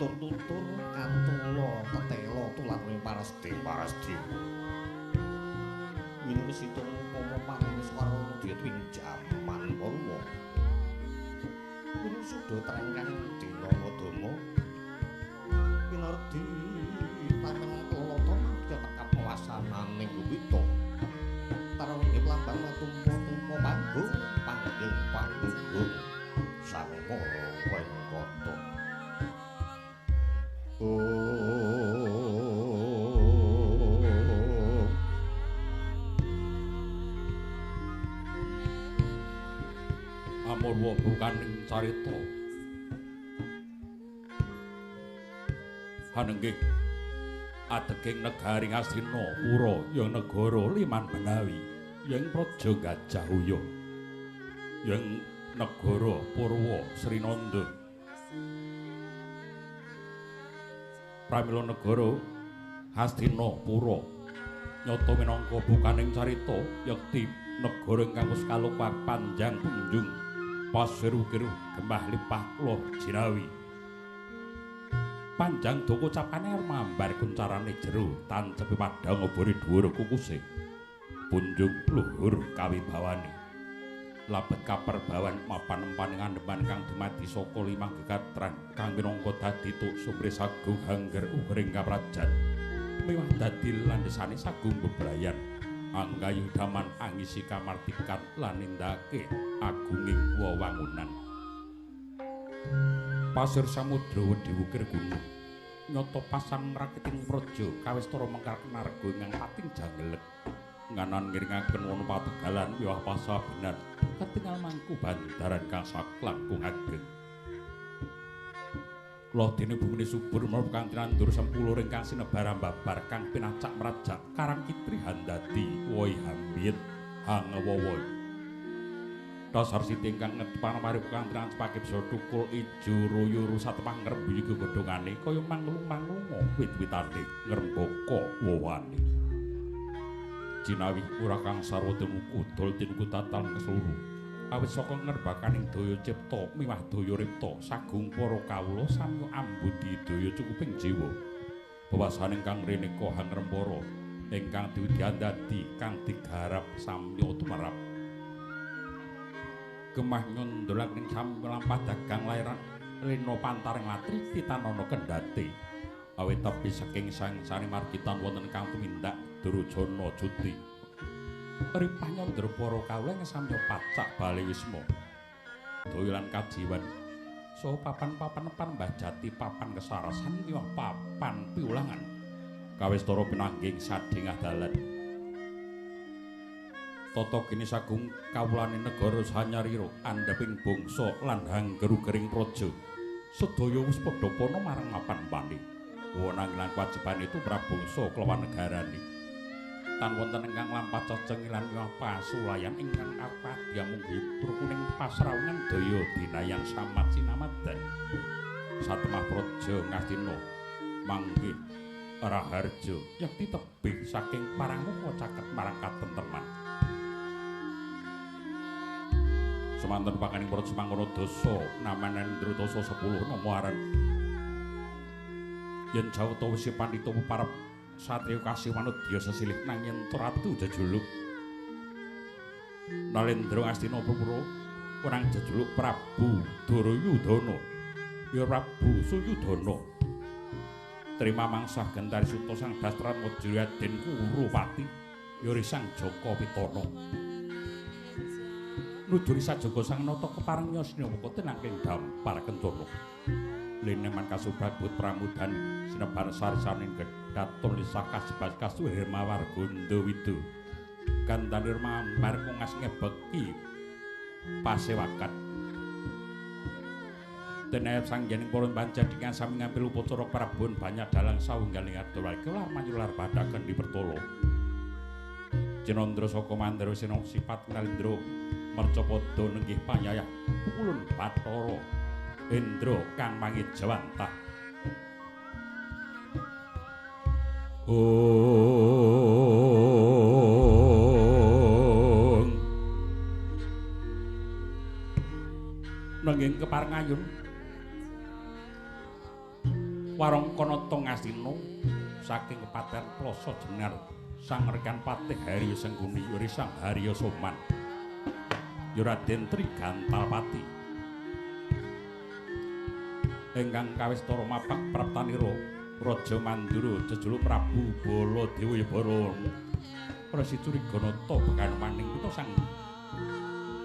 tutur-tutur kantula tetela tulan ing parasdi. Wini wis situng upama pangis karo diet wing jaman Purwa. Wini suda trengkang dina wadama. Pinardi paneng kelata marya tekap wasananing wita. Tarawih lambang tumpa-tumpa panggung sang para wengkata. Amurwa bukaning carita hanenggih ateging negari Ngastina Pura yang negara liman menawi yang praja Gajah Uya yang negara Purwa Srinanda pramila negara Hastina Pura nyata minangka bukaning carita yekti negara ingkang wis kalupak panjang kunjung pasir ukir gembah limpah lor jinawi panjang doko capane mambar kuncarane jero tancepe padhang obore dhuwur kukuse punjung luhur kawibawane labet kaperbawan mapan-empaning andheman kang dumadi saka limang gekatran kang minangka dadi tuk sumre sagung hangger ugering kaprajan miwah dadi landhesane sagung bebrayan anggayu daman angisi kamartikan lan nindakake agunging wewangunan pasir samudra wedi wukir gunung nyata pasang rakiting praja kawistara mengkar narga ingkang pating jangelek nganan ngiringaken wana pategalan miwah pasabenan katingal mangku bandaran kang saklangkung ageng Lodene bumine subur marang kang tinandur sempulur ingkang sinebar babar kang pinacak merajak karang kitri handadi woi hambit hangewowo dasar siti ingkang ngedepan mari kang transpake bisa tukul ijo royo satepang ngrembuyi godhongane kaya manglung-manglunga wit-witane ngrembaka wowane jinawi ora kang sarwa tinuku dol tinuku tatal keseluruh awit saka ngerbakaning daya cipta miwah daya ripta sagung para kawula sami ambudi daya cukuping jiwa bawasaning kang rene kohang rempara ingkang diwidandadi kang digarap samya tumerap gemah nyondolaning sami lampah dagang lairan rena pantaring latri titanana kendhate awit tepi saking sangsane margitan wonten kang tumindak Durjana Juti ripah nyandra para kawula ing samya pacak bali wisma doyolan kajiwan saha papan-papan Mbah Jati papan kesarasan miwah papan piulangan kawistara pinangging sadhengah dalan tata kene sagung kawulane negara sanyarira andhaping bangsa lan hangger-ugering praja sedaya wis padha pana marang mapan-pane wenang lan kewajiban itu prabangsa kelawan negarane tan wonten ingkang lampah ceceng lan miwah pasulayan ingkang kapadya munggi trukuning pasrawungan daya dinayan samat sinamadan satemah praja Ngastina manggih raharja yakti tebih saking paranguka caket marang katenteman semanten pakaning para semangkono dosa namanen Drutasa 10 nama aran yen jawata wis pandhita parep satriya kasih manudya sesilih nanging ratu jejuluk Nalendra Astina Pura kurang jejuluk Prabu Duryudana ya Prabu Suyudana terima mangsah Gentari Suta sang Dastran Wajraden Kurupati ya risang Jaka Pitana nujuri sajaga sang nata kepareng yasna wektu nanging dampar kencana lineman kasubabut pramudan sinebar sarisaning gedhat tulisah kasebas kasuwir Hermawar Gondawidu gandanir mambar kungas ngebeki pasewakan denayap sanggening para panjadingan sami ngambil upacara prabon banyak dalang sawunggaling adolar kelar manyular badaken dipertolo Jenandra saka Mandara Sena sifat Nalendra mercapada nenggih panyayah pukulun Bathara Indra kang mangijawantah nanging kepareng ayun warung Kanata Ngastina saking Kepaten Plasa Jenar Sang Rekan Patih Harya Sengguni Yuri Sang Harya Soman Raden Trigantalpati ingkang kawistara mapak praptanira Raja Mandura jejuluk Prabu Baladewa Yabara Resi Curiganata bekan maning kita Sang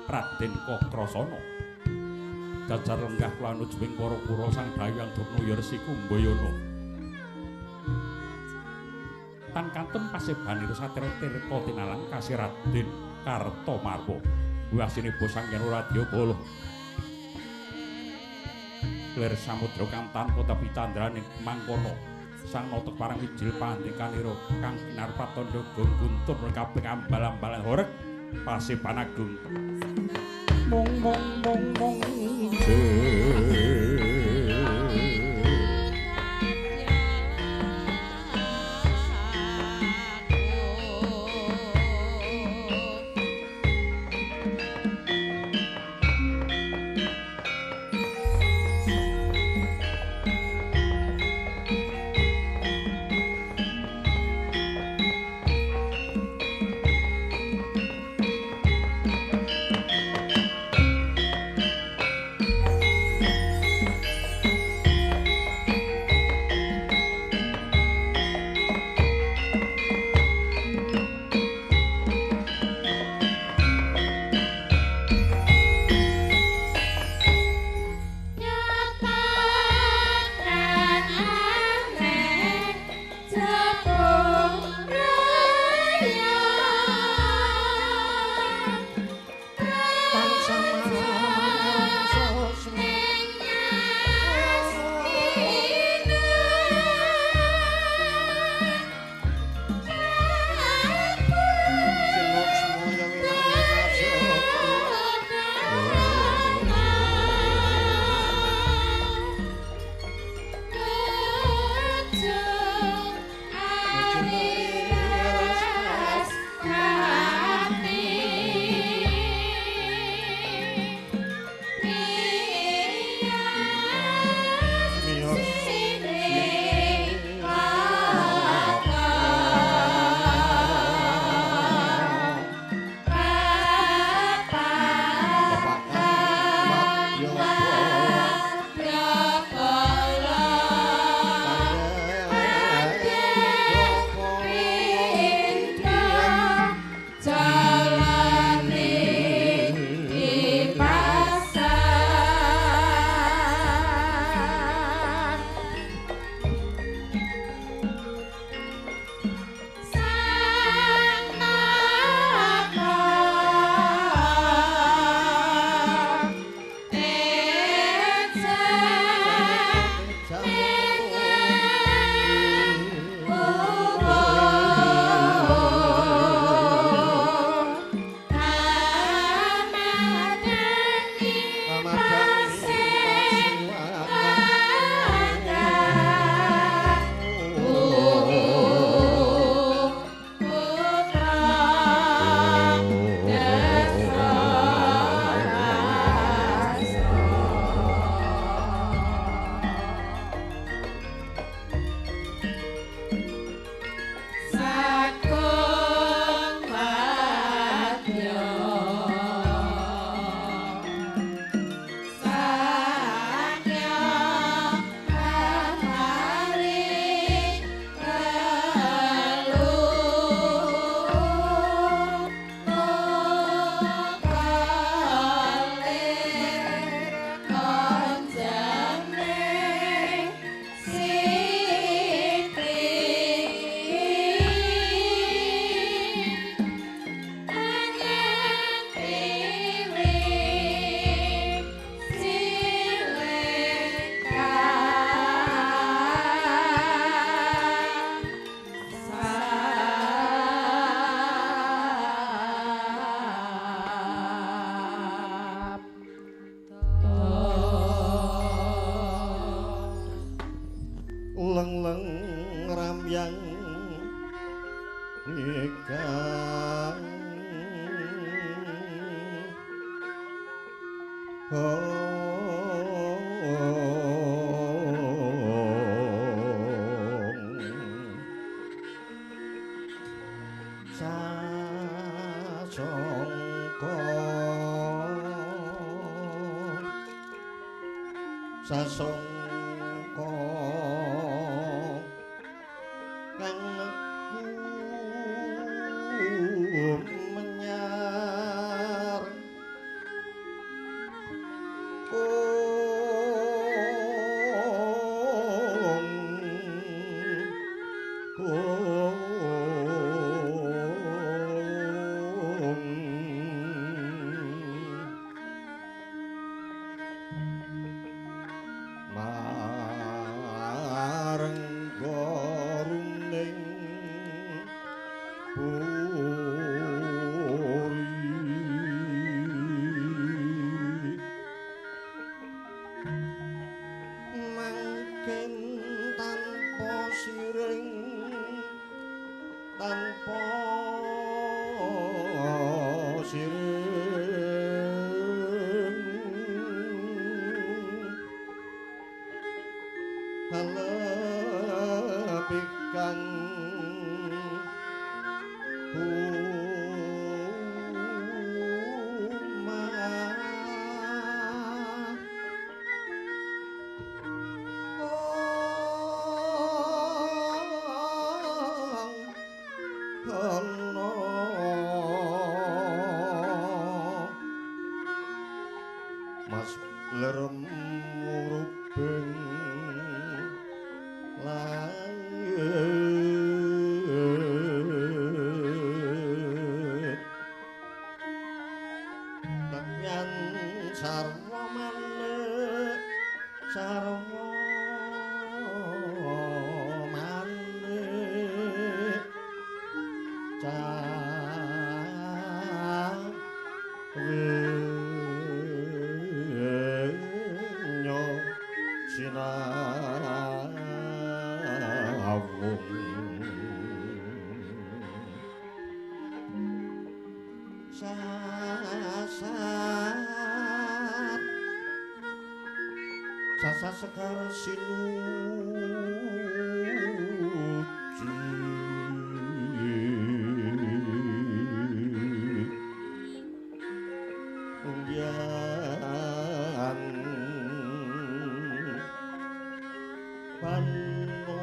Raden Kakrasana jajar lenggah kula nujuing para pura Sang Bahyang Durna ya Resi Kumbayana tan kantun pasebanira satira tirta tinalang kasih Raden Kartamarwa wasinipun Sang Hyang Radya Bala lir samudra kang tanpa tepi candraning mangkono sang nata parang wijil pandikanira kang kinar pratandha guntur kabeh ambal-ambalan horeg paseban agung mong mong mong mong sasongko kang menyar sasat sekar sinuju yan panowati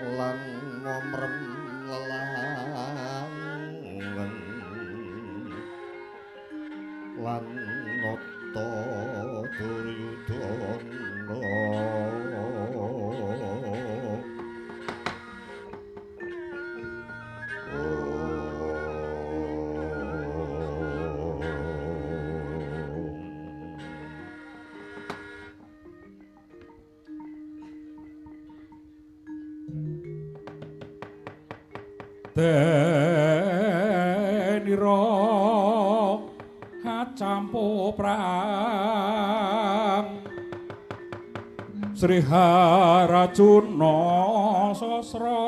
lan ngomrem lelangen lan nata Duryudana Denira hacampu prang Sri Harajuna Sasra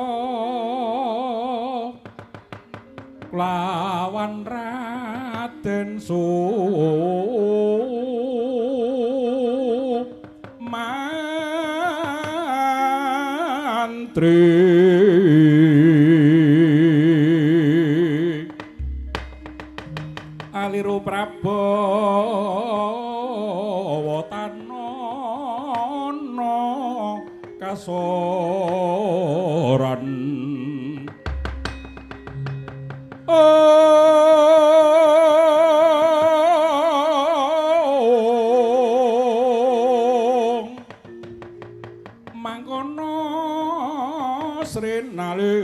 lawan Raden Sumantri aliru Prabawa tanana kasoran mangkono Sri Nalendra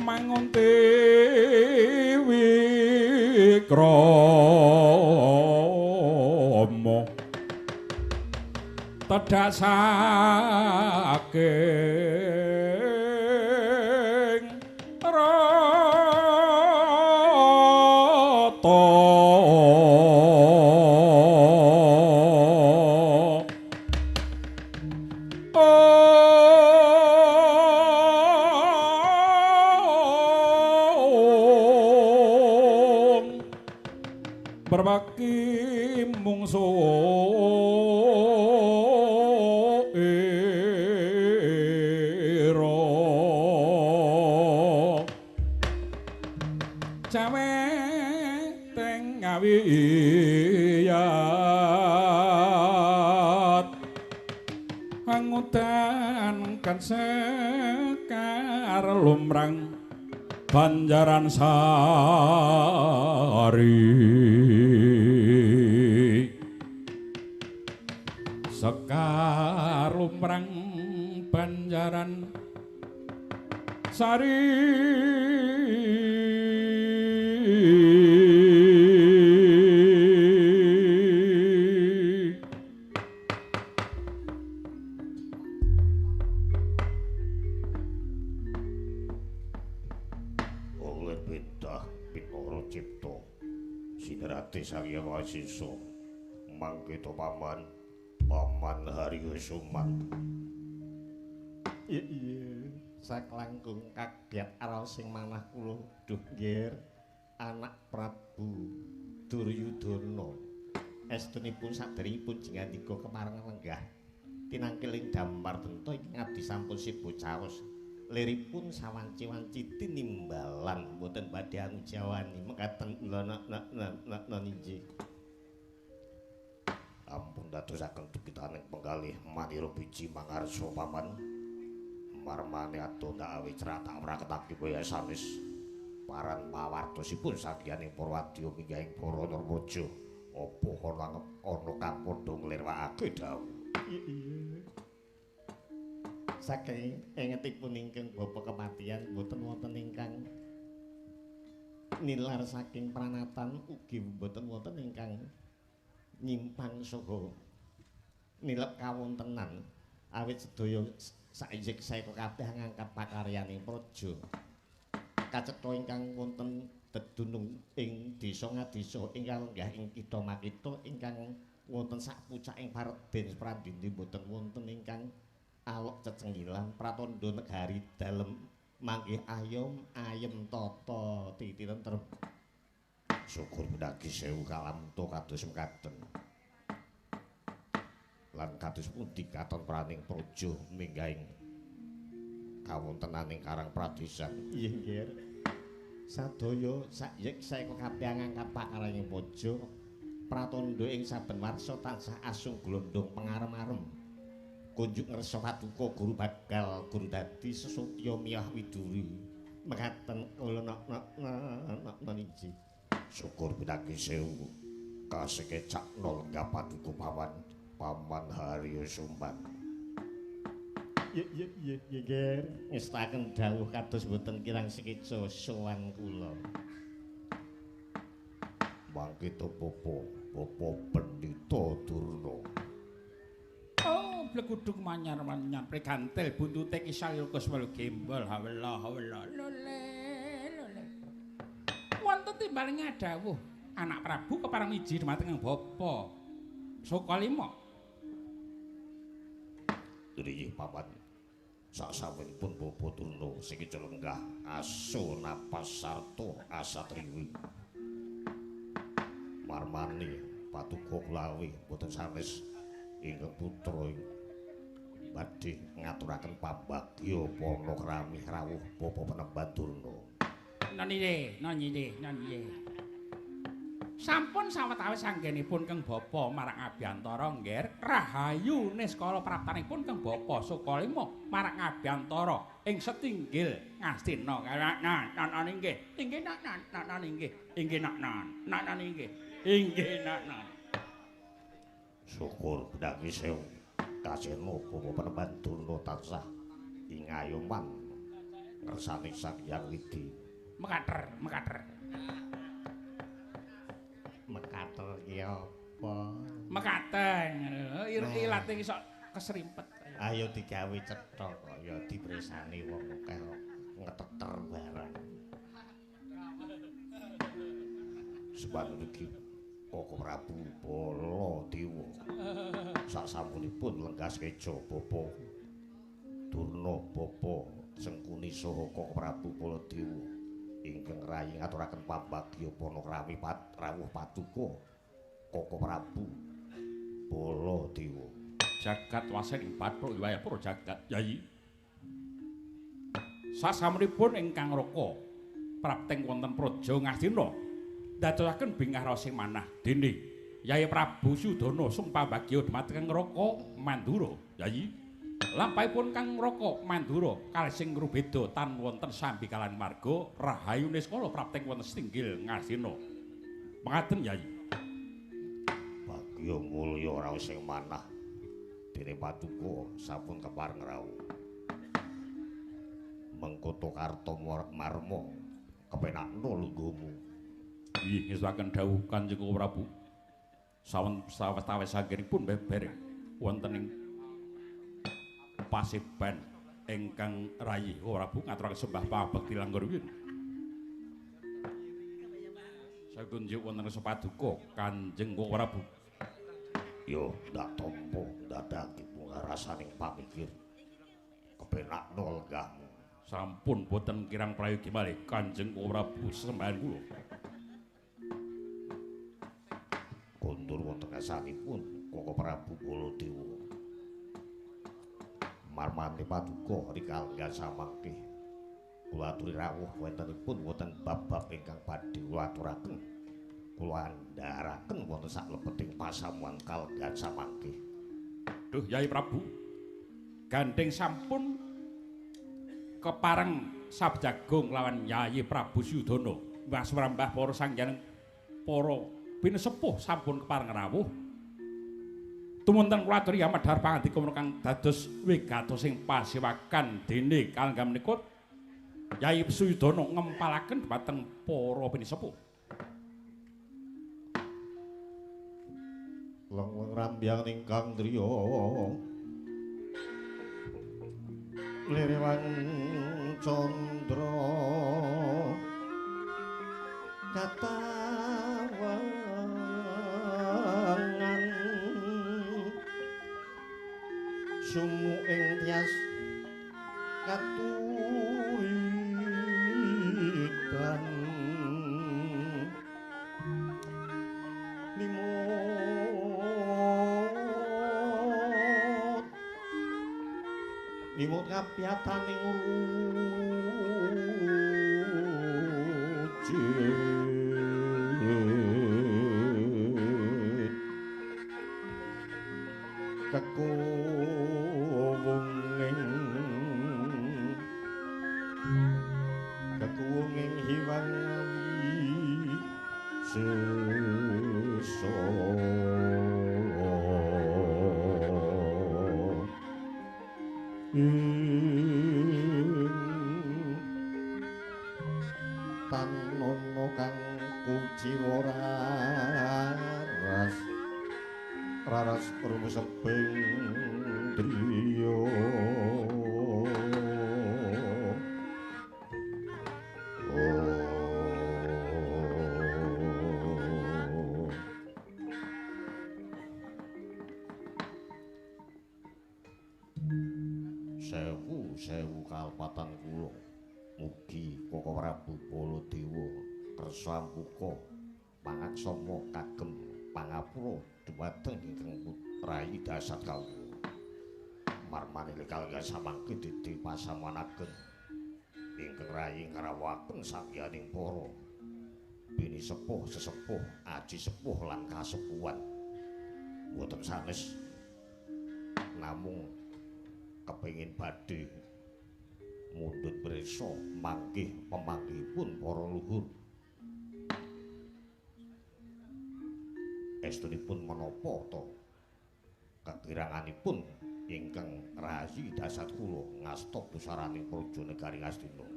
mangunti wikrama tedhak saking rata berbagi mungsu ira cawe teng ngawiyat angutan kan sekar lumrang Banjaran Sari Sekar lumrang Banjaran Sari Sang Wasiso mangkita paman Haryo Suman. Iya sak langkung kaget aral sing manah kula duh nggir anak Prabu Duryudana estunipun saderengipun jingandika kemareng lenggah tinangkiling dampar tenta ingkang abdi sampun sibo caos liripun sawanci-wanci tinimbalan mboten badhe angjawani mekaten inggih ampun dadosaken dukitaning penggalih manira biji mangarsa paman marmane atonda awi ceratak mraketake kaya sanes paran pawartosipun sakiyaning Purwadya minggahing para Narmaja apa ana kang padha nglirwakake dawuh saking engetipun ingkang bapa kematian boten wonten ingkang nilar saking pranatan ugi boten wonten ingkang nyimpang saha nilep kawontenan awit sedaya saijik saya kabeh ngangkat pakaryaning praja kacetha ingkang wonten dedunung ing desa ngadesa ingkang lenggah ing kitha makita ingkang wonten sak pucaking Parden Prandini boten wonten ingkang alok cecengilan pratandha negari dalem manggih ayom ayem tata titi tentrem syukur pendagi sewu kalamto kados mekaten lan kados pundi katon praning praja minggahing kawontenaning Karang Pradesan inggih nggih sadaya sayek saya kabeh ngangkat pakaraning praja pratandha ing saben warsa tansah asung glondhong pengarem-arem kunjuk ngersa paduka guru bakal guru dadi sesotya miyah widuri mekaten kula nak inggih syukur pinanggi sewu kasekecak nol lenggah paduka paman Haryo Suman ger ngestaken dawuh kados boten kirang sekeca sowan kula mangkita bapa Pendhita Durna Blegudung manyar-manyar pregantel buntute kisah lukus melu gembol hawala lole wonten timbaling dawuh anak Prabu kepareng miji dhumateng bapa Sukalima nggih paman sasampunipun bapa Durna sing lenggah aso napas sarta asatriwi marmani patuko kulawi boten sanes ingkang putra badhe ngaturaken pambagya pana krami rawuh bapa Penemban Durna. Nonye. Sampun sawetawis anggenipun keng bapa marang Abiyantara nggih rahayu niskala praptanipun keng bapa Sukalima marang Abiyantara ing setinggil Ngastina. Nan inggih. Inggih nan inggih. Inggih nan inggih. Inggih nan. Syukur pendagi sewu kasena bapa Penemban Durna tansah ing ayoman ngersani Sang Hyang Widi. Mekater. Mekater ki apa? Mekaten. Ilate iso keserimpet. Ayo digawe cetha kaya dipresani wong akeh ngeteter barang. Sebanten iki Koko Prabu Baladewa sasampunipun lenggah keja bapa Durna bapa Sengkuni saha Koko Prabu Baladewa Ingkang rayi ngaturaken pambagya panakrami rawuh paduka Koko Prabu Baladewa. Jagat wasening Bathara Iwayapura jagat Yayi. Sasampunipun ingkang Raka prapting wonten praja Ngastina ndadosaken bingah rasa manah dene Yayi Prabu Sudana sung pambagya dhumateng Raka Mandura Yayi. Lampahipun Kang Raka Mandura kalih sing ngrubeda tan wonten sambi kalan marga rahayune skala prapting wonten Stinggil Ngastina. Pangaten Yayi. Bagya mulya raos sing manah dene paduka sampun kepareng rawuh. Mengkoto karta marma kepenakno lungguhmu. Nggih ngestuaken dawuh Kanjeng Prabu. Sawetawis anggenipun beber wonten ing Paseban ingkang rayi Prabu ngaturaken sembah pangabekti langkung rumiyin. Sagunjuk wonten sepaduka Kanjeng Prabu. Yo ndak tampa ndadake rasaning pamikir kepenakno lenggahmu. Sampun boten kirang prayogi malih Kanjeng Prabu sesembahan kula. Kondur wonten esanipun Koko Prabu Baladewa. Marmane paduka rikalenggan samangke. Kula aturi rawuh wentenipun wonten bab-bab ingkang badhe kula aturaken. Kula andharaken wonten saklebeting pasamuan kalenggan samangke. Duh Yayi Prabu. Gandeng sampun kepareng sabjagung lawan Yayi Prabu Sudana. Mbah Srambah para sangganing para pinesepuh sampun kepareng rawuh. Tumunten kula aturi amadhar pangandika menika kang dados wigatos sing pasewakan dene kalenggan menika Yayi Sudana ngempalaken dhateng para pinesepuh. Leng rambyang ingkang driya lirewang candra katawangan sumu ing tias katuritan limut kapiyataning wujud kekuwunging hiwang sesa tanono kang kuciwa raras rumusebing driya sewu kalpatan kula mugi Koko Prabu Baladewa kersa ampuka pangaksama kagem pangapura dhumateng ingkang putrayi dasat kawula marmane kalenggan samangke didi pasamanaken ingkang rayi ngrawuhaken sakyaning para bini sepuh sesepuh aji sepuh lan kasepuhan boten sanes namung kepengin badhe mundhut prisa manggih pemanggihipun para luhur. Estunipun menapa to kekiranganipun ingkang rayi dasat kula ngasta pusaraning praja negari Ngastina.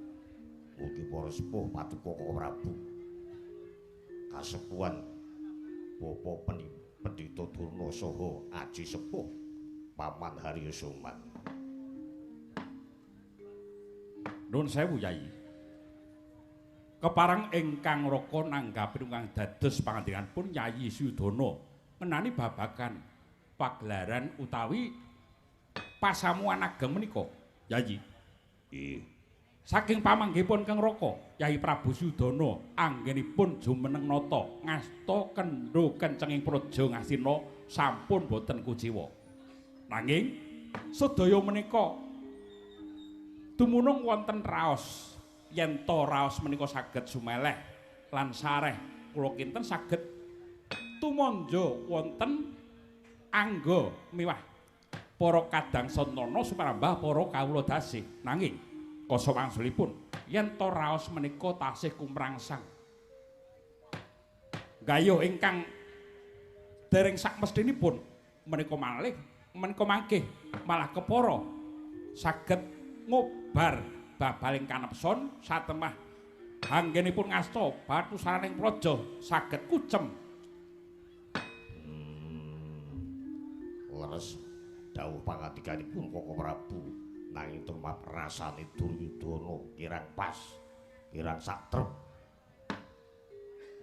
Mugi para sepuh paduka Koko Prabu kasepuhan Bapa Pendhita Durna saha aji sepuh Paman Harya Suman. Nuwun sewu Yayi. Kepareng ingkang Raka nanggapi ingkang dados pangandikanipun Yayi Sudana ngenani babagan pagelaran utawi pasamuan ageng menika. Yayi. Nggih. Saking pamanggihipun Kang Raka, Yai Prabu Sudana anggenipun jumeneng nata ngasta kendho kencenging praja Ngastina sampun boten kuciwa. Nanging sedaya menika dumunung wonten raos. Yen to raos menika saged sumeleh lan sareh kula kinten saged tumanja wonten angga miwah para kadang santana sumarambah para kawula dasih. Nanging kasa wangsulipun yen to raos menika tasih kumrangsang gayuh ingkang dereng sakmestinipun menika mangke malah kepara saged ngobar babaling kanepson satemah anggenipun ngasta batu saraning praja saged kucem. Leres dawuh pangandikanipun Koko Prabu nanging tumrap rasane Duryudana kirang pas, kirang satrep.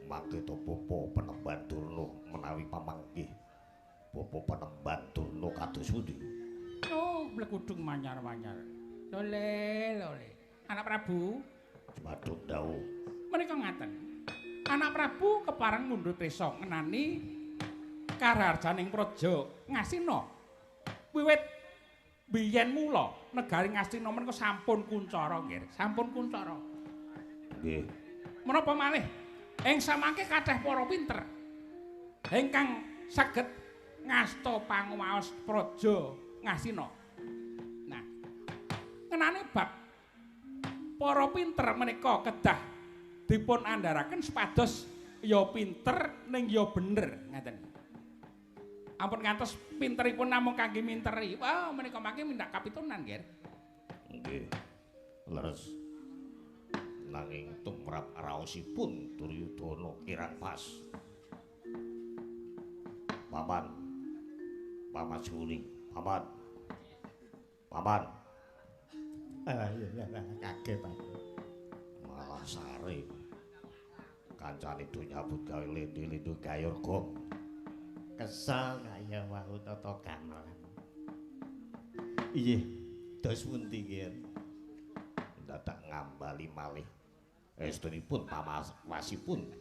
Mangke to Bapa Penemban Durna menawi pamanggih Bapa Penemban Durna kados pundi? Oh, blekudung manyar-manyar. Lole. Anak Prabu, Madhuk dawuh. Menika ngaten. Anak Prabu kepareng mundhut resa ngenani kararjaning praja Ngastina. Wiwit biyen mula negari Ngastina menika sampun kuncara nggih, sampun kuncara. Nggih. Menapa malih ing samangke kathah para pinter ingkang saged ngasta panguwaos praja Ngastina. Nah, ngenani bab para pinter menika kedah dipun andharaken supados ya pinter ning ya bener ngaten. Ampun ngantos pinteripun namung kangge minteri. Wah, menika mangke mindak kapitunan nggih. Nggih. Leres. Nanging tumrap raosipun Duryudana kirang pas. Paman Suling, Paman. Kaget aku. Malah sare. Kancane do nyambut gawe lendhe-lendhe gayur gong. Kesel kaya wau tata gamelan. Iye, dos pundi nggih? Dadak ngambali malih. Estunipun pamawasipun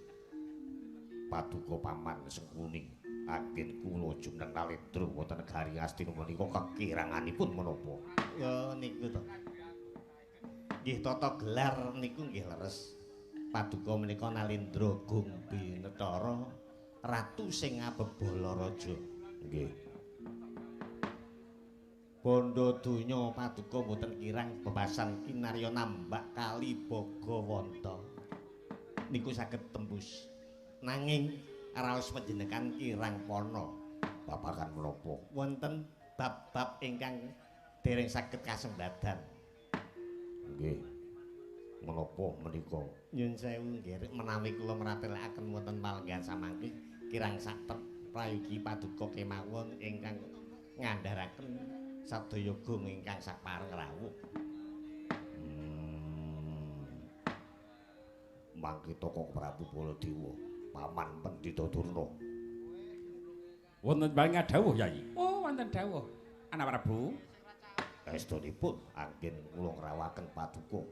Paduka Paman Sengkuning anggen kula jumeneng Nalendra wonten negari Ngastina menika kekiranganipun menapa? Ya niku to. Nggih tata gelar niku nggih leres. Paduka menika Nalendra Gumbi Nethara Ratu sing ngabebala raja. Nggih. Bondo donya Paduka mboten kirang bebasan kinarya nambak kali Bhagawanta. Niku saged tembus. Nanging raos panjenengan kirang pana babagan menapa? Wonten bab-bab ingkang dereng saged kasembadan. Nggih. Menapa menika? Nyun sewu nggih menawi kula mratelakaken wonten palenggan samangke kirang satrep prayogi Paduka kemawon ingkang ngandharaken sadaya gong ingkang sapareng rawuh. Mangke Koko Prabu Baladewa Paman Pendhita Durna. Wonten paling dawuh Yai. Oh, wonten dawuh. Anak Prabu, Estunipun anggen kula ngrawakaken Paduka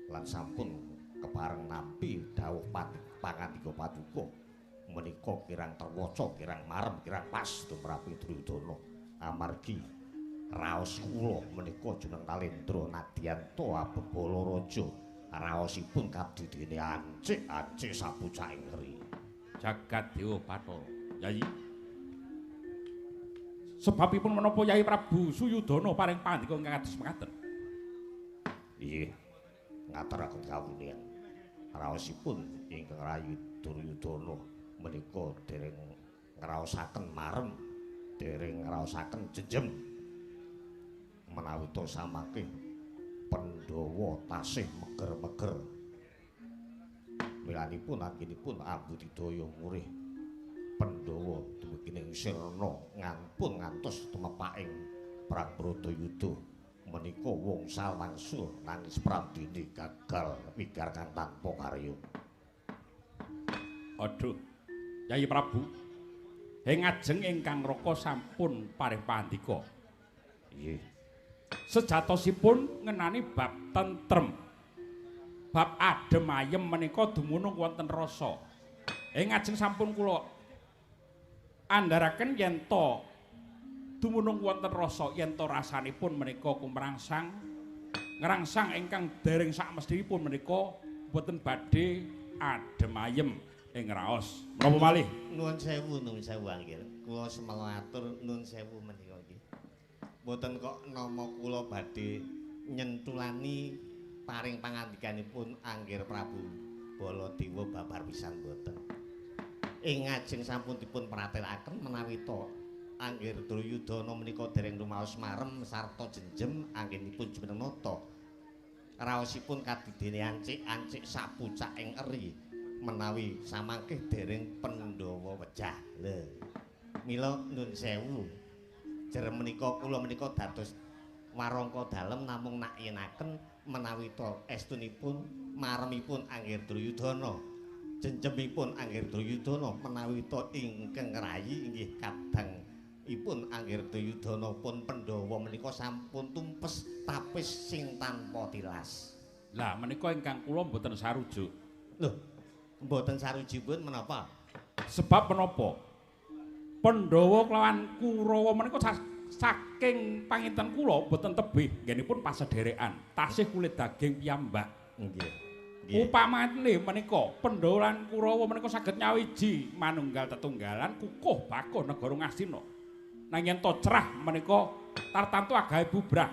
lan sampun kepareng nampi dawuh pangandika Paduka menika kirang terwaca, kirang marem, kirang pas tumrapi Duryudana amargi raos kula menika jeneng Nalendra Nadyanto Abebala Raja. Raosipun kadidene ancik sapucaking ngeri. jagat dewa Bathara. Yai. Sebabipun menapa Yai Prabu Suyudana paring pandika ingkang kados mekaten? Nggih. Ngaturaken kawuningan. Raosipun ingkang rayu Duryudana menika dereng ngraosaken marem, dereng ngraosaken jejem. Menawi to samangke Pandhawa tasih meger-meger. Milanipun anggenipun Ambudidaya murih Pandhawa dumugi sirna ngampun ngantos tumepaking Perang Bratayuda menika wangsul wangsul nangis prabdene gagal wigar kang tanpa karya. Aduh, Yai Prabu. Ing ajeng ingkang Raka sampun paring pandika. Nggih. Sejatosipun ngenani bab tentrem bab adem ayem menika dumunung wonten rasa. Ngajeng sampun kula andharaken yen to dumunung wonten rasa yen to rasanipun menika kumrangsang ngrangsang ingkang dereng sak mesthipun menika boten badhe adem ayem ing raos. Menapa malih? Nuwun sewu anggil. Kula semela atur nuwun sewu menika iki. Mboten kok nama kula badhe nyentulani paring pangandikanipun Anggir Prabu Baladewa babar pisan mboten. Ing ngajeng sampun dipun pratelaken menawi to Anggir Duryudana menika dereng rumaos marem sarta jenjem anggenipun jumeneng nata. Raosipun kadidene ancik-ancik sapucak ing eri menawi samangke dereng Pandhawa wejah. Lho. Mila nuwun sewu. Jer menika kula menika dados warangka dalem namung nakyenaken menawi to estunipun maremipun Anggir Duryudana. Jenjemipun Anggir Duryudana menawi to ingkang rayi inggih kadang ipun Anggir Duryudana pun Pandhawa menika sampun tumpes tapis sing tanpa tilas. Lah menika ingkang kula mboten sarujuk. Lho, mboten sarujipun menapa? Sebab menapa? Pandhawa kelawan Kurawa menika saking panginten kula boten tebih nggenipun pasederekan, tasih kulit daging piyambak. Nggih. Upamane menika Pandhawa lan Kurawa menika saged nyawiji manunggal tetunggalan kukuh bakuh negara Ngastina. Nang yen to cerah menika tartamtu agawe bubrah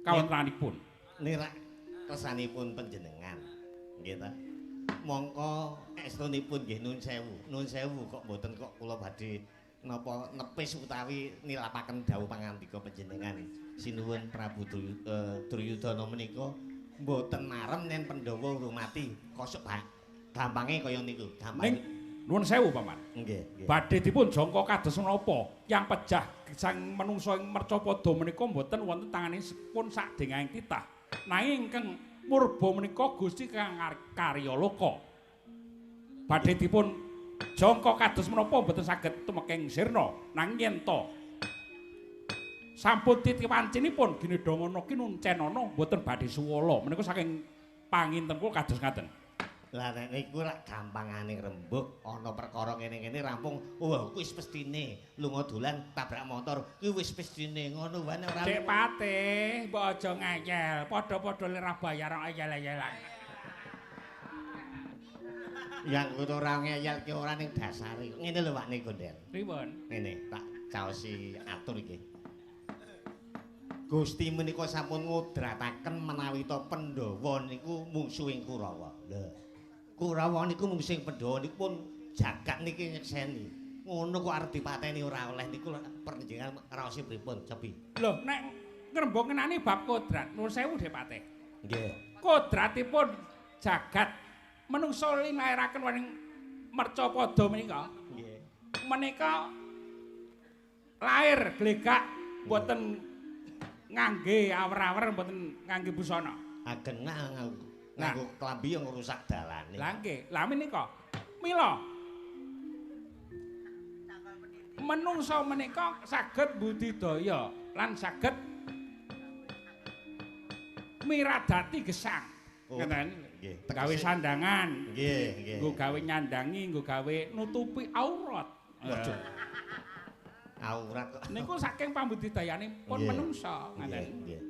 kawontenanipun. Nirak kesanipun panjenengan. Nggih ta? Mongko estunipun nggih nuwun sewu. Nuwun sewu kok mboten kok kula badhe napa nepis utawi nilapaken dawuh pangandika panjenengan. Sinuwun Prabu Duryudana menika mboten marem yen Pandhawa urmati. Kosok gampange kaya niku. Gampang. Nuwun sewu Paman. Nggih. Badhe dipun jangka kados menapa? Yang pejah sang manungsa ing Mercapada menika mboten wonten tanganipun sakdengahing titah. Nanging ingkang murba menika Gusti Kang Karyaloka. Badhe dipun jangka kados menapa mboten saged tumeka sirna. Nanging yen to sampun titiwancinipun Ginedangana kinuncenana mboten badhe suwala. Menika saking panginten kula kados ngaten. Lah nek niku lak gampangane rembug ana perkara ngene-ngene rampung. Wah, kuwi wis mestine lunga dolan tabrak motor. Kuwi wis mestine ngono wae ora. Dek Patih, mbok aja ngeyel. Padha-padha ora bayar ayel-ayelan. Yang ora ngeyel ki ora ning dasare. Ngene lho Pak niku, Ndel. Pripun? Ngene, tak caosi atur iki. Gusti menika sampun ngudrataken menawi to Pandhawa niku mungsuhing Kurawa. Lho. Kurawa niku mungsuhing Pandhawa niku pun jagat niki nyekseni. Ngono kok arep dipateni ora oleh niku panjenengan raosi pripun, Cepi? Lho, nek ngrembug ngenani bab kodrat, nuwun sewu Dek Patih. Nggih. Kodratipun jagat menungsa linairaken waning Mercapada menika. Nggih. Menika lair glegak mboten ngangge awer-awer mboten ngangge busana. Ageng nganggo klambi yang ngrusak dalane. Lah nggih, lah menika mila menungsa menika saged budidaya lan saged miradati gesang. Ngeten. Nggih. Gawe sandangan. Nggih. Nggo gawe nyandangi, nggo gawe nutupi aurat. Waduh. Aurat kok. Niku saking pambudidayanipun menungsa. Ngeten. Nggih.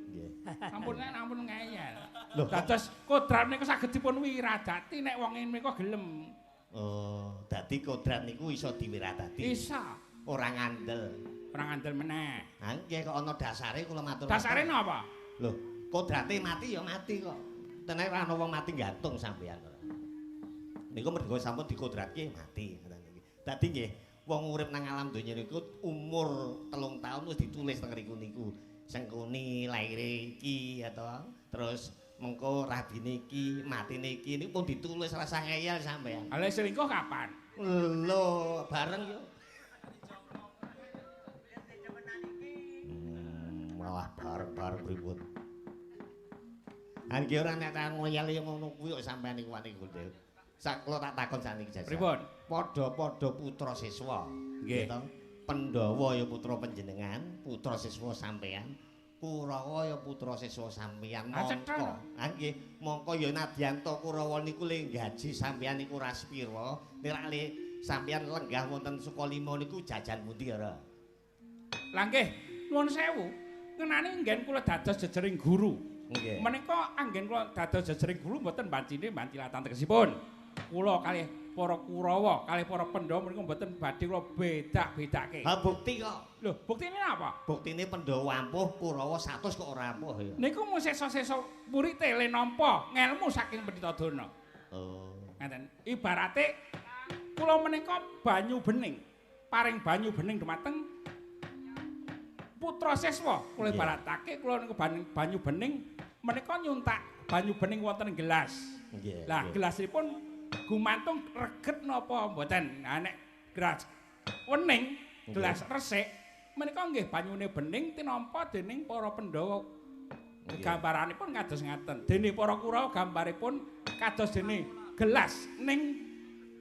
Ampun ngeyel. Dados kodrat niku saged dipun wiradati nek wong menika gelem. Oh, dadi kodrat niku iso diwiradati. Isa. Ora ngandel. Ora ngandel meneh. Ha nggih kok ana dasare kula matur. Dasare napa? Lho, kodrate mati ya mati kok. Tenan ora ana wong mati gantung sampeyan. Niku mergo sampun dikodratke mati ngoten iki. Dadi nggih, wong urip nang alam donya niku umur 3 tahun wis ditulis teng riku niku. Sengkuni laire iki atau terus mengko rabine iki matine iki niku pun ditulis rasa ngeyel sampean. Lah selingkuh kapan? Lho, bareng yo. Malah bareng-bareng pripun. Anggih ora nek tak ngoyel yo ngono kuwi kok sampean niku niku Ndil. Sak kula tak takon saniki jasa. Pripun? Padha-padha putra siswa. Nggih. Pandhawa ya putra panjenengan, putra siswa sampean. Kurawa ya putra seswa sampeyan Cetha. mongko. Ha nggih, mongko ya nadyanto Kurawa niku le gaji sampeyan niku ora sepira, nek le sampeyan lenggah wonten Sukalima niku jajan pundi ora? Lah nggih, nuwun sewu. Ngenani nggen kula dados jejering guru. Nggih. Menika anggen kula dados jejering guru mboten bancine bancilatan tegesipun. Kula kalih para Kurawa, kalih para Pandhawa menika mboten badhe kula bedak-bedake. Ha bukti kok. Lho, buktine apa? Buktine Pandhawa ampuh, Kurawa 100 kok ora ampuh ya. Niku mung sesa-sesa murite le nampa ngelmu saking Pendhita-dana. Oh. Ngaten. Ibarate kula menika banyu bening. Paring banyu bening dumateng putra seswa. Kula ibaratake kula niku banyu bening menika nyuntak banyu bening wonten ing gelas. Nggih. Lah gelasipun gumantung reget napa mboten. Nah nek gelas wening, gelas resik menika nggih banyune bening tinampa dening para Pandhawa. Gambaranipun kados ngaten. Dene para Kurawa gambaripun kados dene gelas ning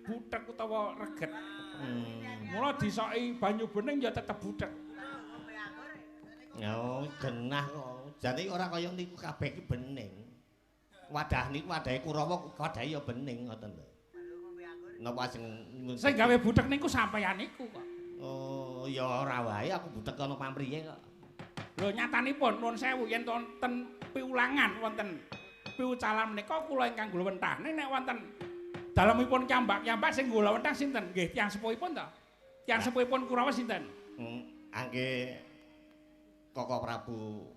buthek utawa reget. Mula disoki banyu bening ya tetep buthek. Oh, genah kok. Jane ora kaya niku kabeh iki bening. Wadah niku wadahe Kurawa wadahe ya bening ngoten lho. Napa Sing gawe buthek niku sampeyan niku kok. Oh, ya ora wae aku butek ana pamriye kok. Lho nyatanipun nuwun sewu yen wonten piulangan wonten piucalan menika kula ingkang gulawentah. Nek wonten dalemipun kyambak-kyambak sing gulawentah sinten? Nggih tiyang sepuhipun to? Tiyang sepuhipun Kurawa sinten? Angge Koko Prabu.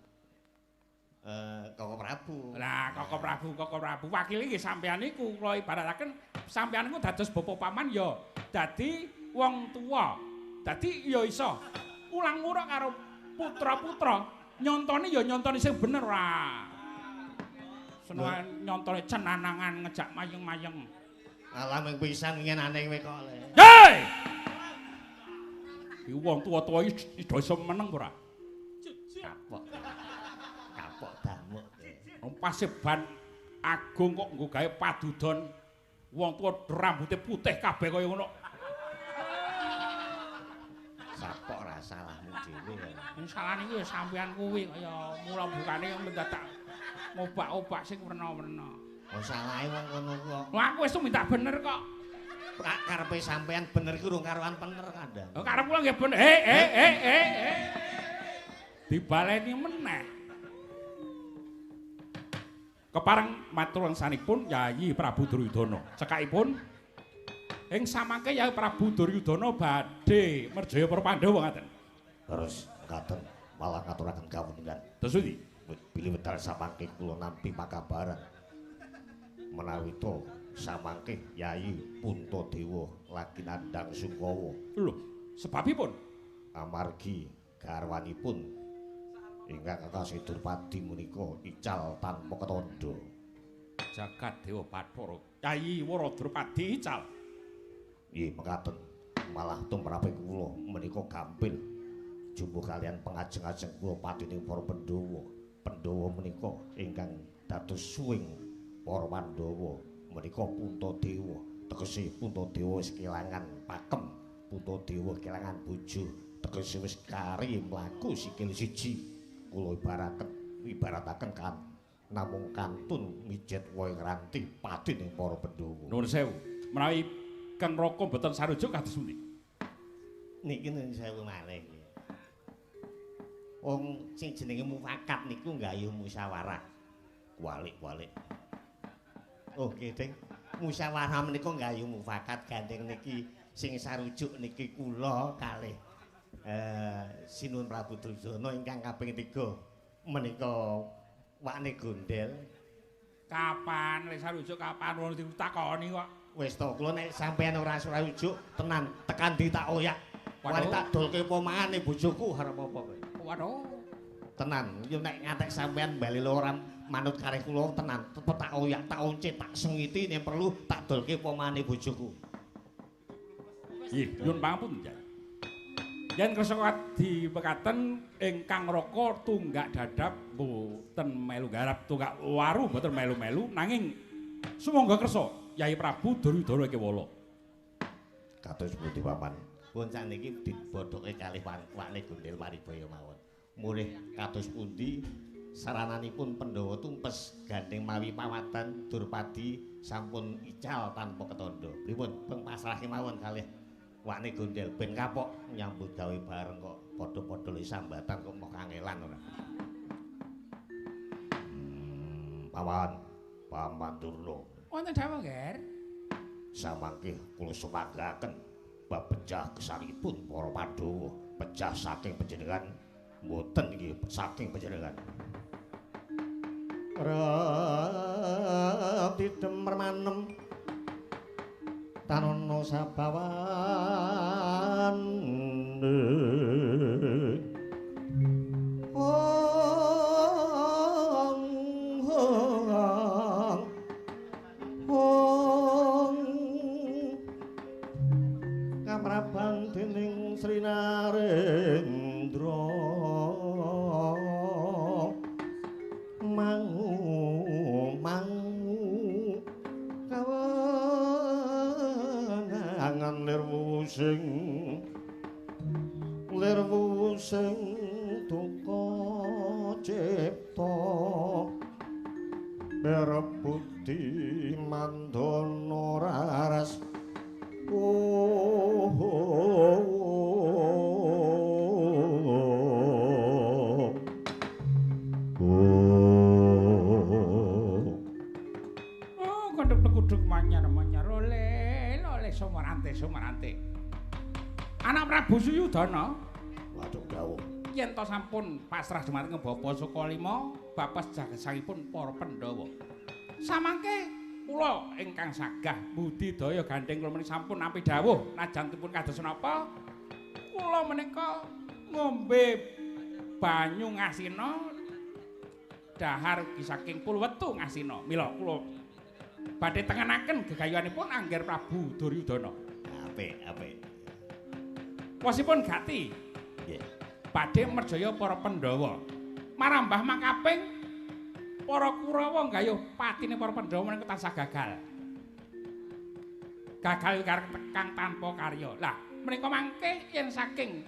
Koko Prabu. Lah Koko Prabu wakile nggih sampeyan niku kula ibarataken sampeyan niku dados bapa paman ya dadi wong tuwa. Dadi ya iso ulang-uruk karo putra-putra nyontoni ya nyontoni sing bener ora. Seneng nyontoni cenanangan ngejak mayeng-mayeng. Alah ming pisan ngenane kowe kok le. Hei! Iki wong tuwa-tuwa iki iso meneng ora? Kapok. Kapok damuk. Wong paseban agung kok nggo gawe padudon wong tuwa rambuté putih kabeh kaya ngono. Sapok ora salahmu dhewe. Sing salah niku ya sampeyan kuwi kaya mula bukane yang mendadak ngobak-obak sing werna-werna. Oh salahe wong ngono kok. Lha aku wis minta bener kok. Karepe sampean bener iku urung karuan bener kandhang. Oh karep kula nggih bener. Dibaleni meneh. Kepareng matur sanipun Yayi Prabu Duryudana. Cekakipun ing samangke Yayi Prabu Duryudana badhe merjaya para Pandhawa ngaten. Terus ngaten malah ngaturaken kawuningan. Terus ndi? Bilih wedal samangke kula nampi pakabaran. Menawi to samangke Yayi Puntadewa lagi nandhang Sungkawa. Lho, sebabipun Amargi garwanipun ingkang Kakang Durpadi menika ical tanpa ketandha. jagat Dewa Bathara Yayi Wara Drupadi ical. Nggih mekaten malah tumrape kula menika gampil jumbo kalian pengajeng-ajeng kula patining para Pandhawa. Pandhawa menika ingkang dados suwing para Pandhawa menika Puntadewa. Tegese Puntadewa wis kelangan pakem, Puntadewa kelangan bojo, tegese wis kari mlaku sikil siji. Kula ibarataken kan namung kantun mijet wae ngranti patining para Pandhawa. Nuwun sewu. Menawi Kang Raka mboten sarujuk kados pundi? Niki nuwun sewu malih. Wong sing jenenge mufakat niku nggayuh musyawarah. Walik-walik. Oh, Gedeng. Musyawarah menika nggayuh mufakat gandeng niki sing sarujuk niki kula kalih Sinuwun Prabu Duryudana ingkang kaping 3 menika wakne gondel. Kapan lek sarujuk kapan wong ditakoni kok. Wis to kula nek sampeyan ora sarujuk tenan tekan ndi tak oyak. Wani tak dolke pomangane bojoku arep apa kowe. Waduh. Tenan, yo nek ngantek sampean bali ora manut kareh kula tenan, tetep tak oyak, tak once, tak sengiti nek perlu tak dolke pomane bojoku. Nggih, nyuwun pangapunten, Jaya. Yen kersa dipekaten ingkang Raka tunggak dadap mboten melu garap, tunggak waru mboten melu-melu nanging sumangga kersa Yayi Prabu Duryudana kewala. Kados pundi paman? Pun sakniki dibodhoke kalih wakne gondel Paribaya mawon. mulih kados pundi sarananipun Pandhawa tumpes gandeng mawi pawatan Durpadi sampun ical tanpa ketandha. Pripun peng pasrah kemawon kalih Wakne Gondel ben kapok nyambut gawe bareng kok padha-padha le sambatan kok mok kangelan ora. Paman Durna. Wonten dawuh, Ger. Samangke kula semanggaken bab pecah gesangipun para Pandhawa, pecah saking panjenengan mboten nggih saking panjenengan. Rati demermanem tanono sabawan kamrabang dening Sri Narendra mangu kawangan lirwu sing duka cipta berebudi mandana raras kuduk manyar oleh sumarante anak Prabu Suyudana. Waduh dawuh Yen to sampun pasrah dumateng Bapa Sukalima bapas jagesangipun para Pandhawa. Samangke kula ingkang sagah budidaya gandeng kula menika sampun nampi dawuh najanipun kados napa kula menika ngombe banyu ngasina dahar ugi saking Pulwetu ngasina. Mila kula badhe tengenaken gegayuhanipun Angger Prabu Duryudana. apik Wasipun gati nggih badhe merjaya para Pandhawa marambah makaping para Kurawa nggayuh patine para Pandhawa menika tansah gagal kang tanpa karya. Lah menika mangke yen saking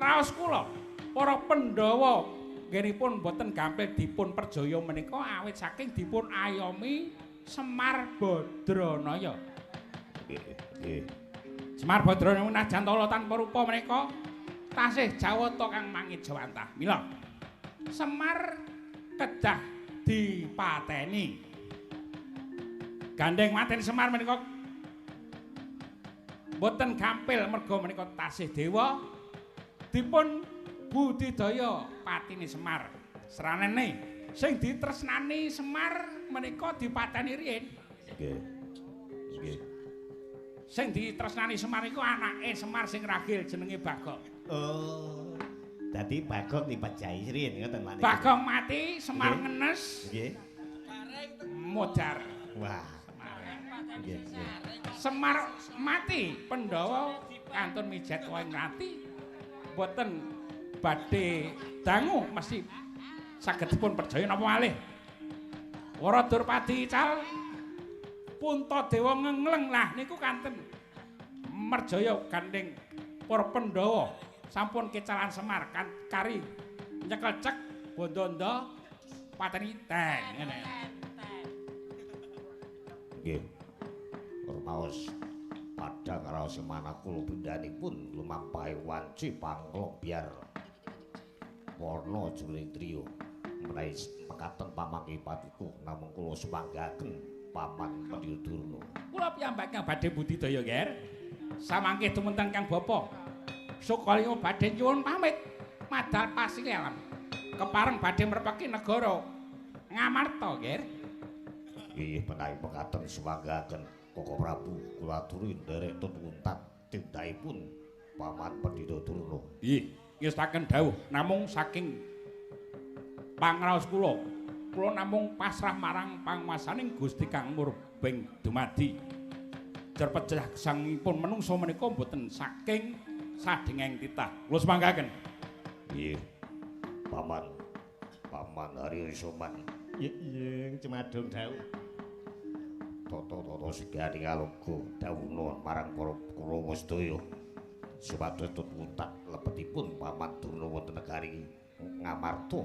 raos kula para Pandhawa nggenipun boten gampil dipun perjaya menika awit saking dipun ayomi Semar Badranaya. nggih Semar Badranaya najan tala tanpa rupa menika tasih Jawata kang mangit jawantah. Mila Semar kedah dipateni. Gandeng mateni Semar menika boten gampil merga menika tasih dewa dipun budidaya patine Semar. Sranene sing ditresnani Semar menika dipateni riyin. nggih Sing ditresnani Semar iku anake Semar sing ragil jenenge Bagong. oh dadi Bagong dipajahi riyin ngoten maneh. Bagong mati, Semar ngenes. Nggih. Modar. Wah. Nggih. Semar mati, Pandhawa kantun mijet wae ngrati. Boten badhe dangu mesti saged dipun perjaya napa malih. Wara Durpadi ical Puntadewa ngengleng lah niku kanten merjaya gandeng para Pandhawa sampun kecalan Semar kan kari nyekel cek bondondo pateni teng ngene. Nggih. Rumaos padhang raos semana kula pindhanipun lumampahi wanci panglo biar warna juling trio menawi mekaten pamangkipatiku namung kula semanggaken Paman Pandhidurna. Kula piyambak kang badhe budidaya, Ger. Samangke dumunten Kang Bapa. Sukalima badhe nyuwun pamit madal pasingel. Kepareng badhe mrepeki negara Ngamarta, Ger. Nggih menawi mekaten semanggaken Koko Prabu kula aturi nderek tutuntat tindakipun Paman Pandhidurna. Nggih, ngestaken dawuh namung saking pangraos kula namung pasrah marang panguwasaning Gusti Kang Murbeng dumadi. Jar pecah gesangipun menungsa menika mboten saking sadengeng titah. Kula semanggaken. Nggih. Paman Hari Soman. Nggih, cemadung dawuh. Tata-tata segani kaloga dawuhna marang para Kurawa sedaya. supados tutak lebetipun Paman Durna wonten negari Ngamarta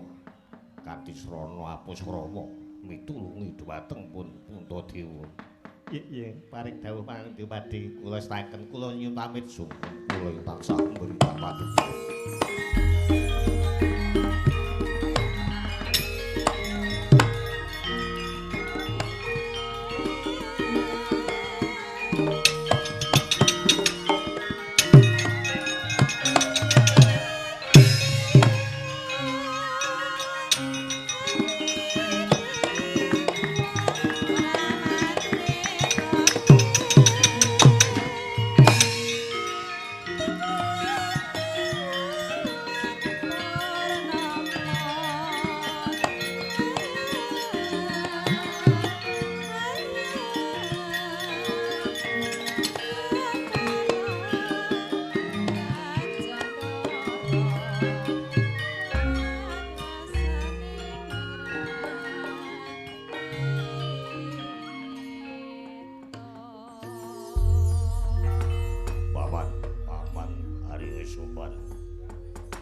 kanthi srana apus krama mitulungi dhumateng pun Puntadewa. Iya, paring dawuh pangandika badhe kula staken kula nyuwun pamit sumpun kula tansah mburi paduka.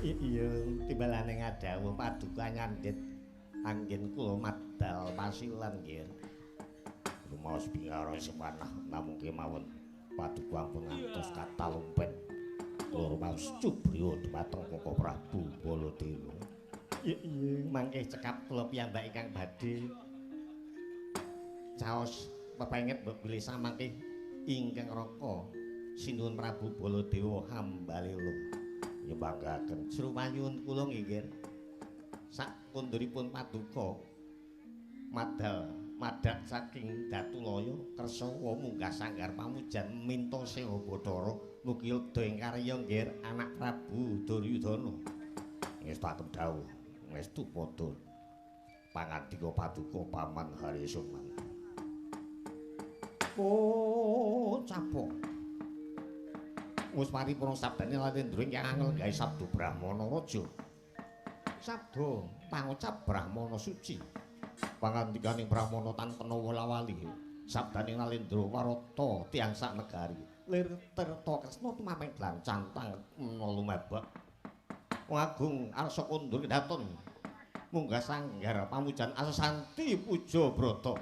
Iya, timbalane ngadhawuh paduka nyandhit anggen kula madal pasilan nggih. Rumaos bingara semanah namung kemawon paduka ampun ngantos katalumpen. Kula rumaos cubriya dhumateng Koko Prabu Baladewa. Iya, mangke cekap kula piyambak ingkang badhe caos pepengit bilih samangke ingkang raka Sinuwun Prabu Baladewa Hambalelo. Nyembanggaken srumanyun kula nggih sakunduripun paduka madak saking Datulaya kersa munggah sanggar pamujan minta Sewa Bathara mugi lebda ing karya nggih anak Prabu Duryudana. Ngestaken dawuh ngestu padha pangandika paduka Paman Harisuman. Oh, capok. Wis paripurna sabdane Lalendra ingkang angel gawe sabda Brahmana Raja. Sabda pangucap Brahmana suci. Pangandikaning Brahmana tanpa wala-wali. Sabdane Lalendra warata tiyang sak negari. Lir tirta kresna tumaping glancantang lumebak. Wong agung arsa kondur kedaton. Munggah sanggar pamujan asesanti puja brata.